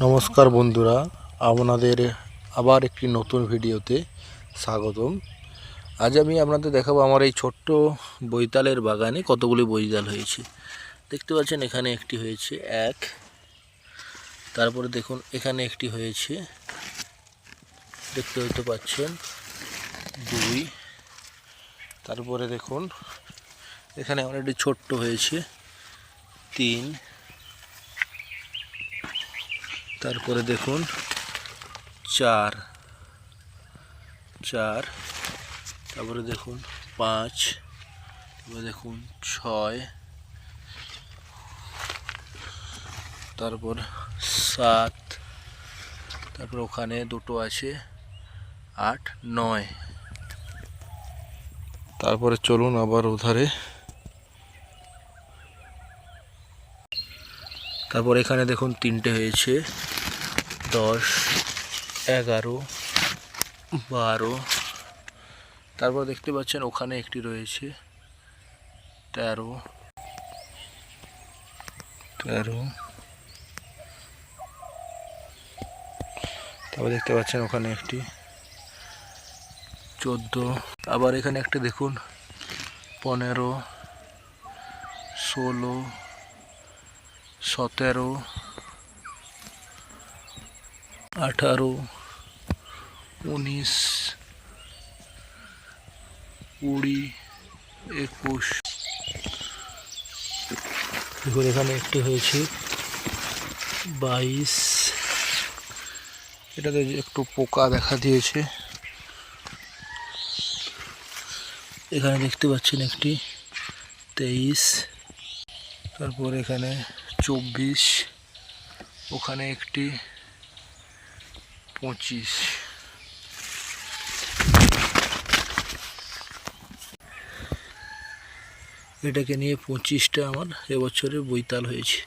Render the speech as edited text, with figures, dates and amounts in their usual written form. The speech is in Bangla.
নমস্কার বন্ধুরা, আপনাদের আবার একটি নতুন ভিডিওতে স্বাগতম। আজ আমি আপনাদের দেখাবো আমার এই ছোট্ট বৈতালের বাগানে কতগুলি বৈতাল হয়েছে। দেখতে পাচ্ছেন এখানে একটি হয়েছে এক, তারপরে দেখুন এখানে একটি হয়েছে, দেখতে হতে পাচ্ছেন দুই, তারপরে দেখুন এখানে আমার একটি ছোট্ট হয়েছে তিন, তারপরে দেখুন চার, তারপরে দেখুন পাঁচ, তারপরে দেখুন ছয়, তারপর সাত, তারপর ওখানে দুটো আছে আট, নয়। তারপরে চলুন আবার ওধারে, তারপর এখানে দেখুন তিনটে হয়েছে 10, 11, 12, তারপর দেখতে পাচ্ছেন ওখানে একটি রয়েছে 13, তারপর দেখতে পাচ্ছেন ওখানে একটি 14, আবার এখানে একটা দেখুন 15, 16, 17, 18, 19, 20, 21। দেখুন এখানে একটি হয়েছে 22, এটাতে একটু পোকা দেখা দিয়েছে। এখানে দেখতে পাচ্ছেন একটি 23, তারপর এখানে 24, ওখানে একটি 25। এটাকে নিয়ে 25টা আমার এবছরে বৈতাল হয়েছে।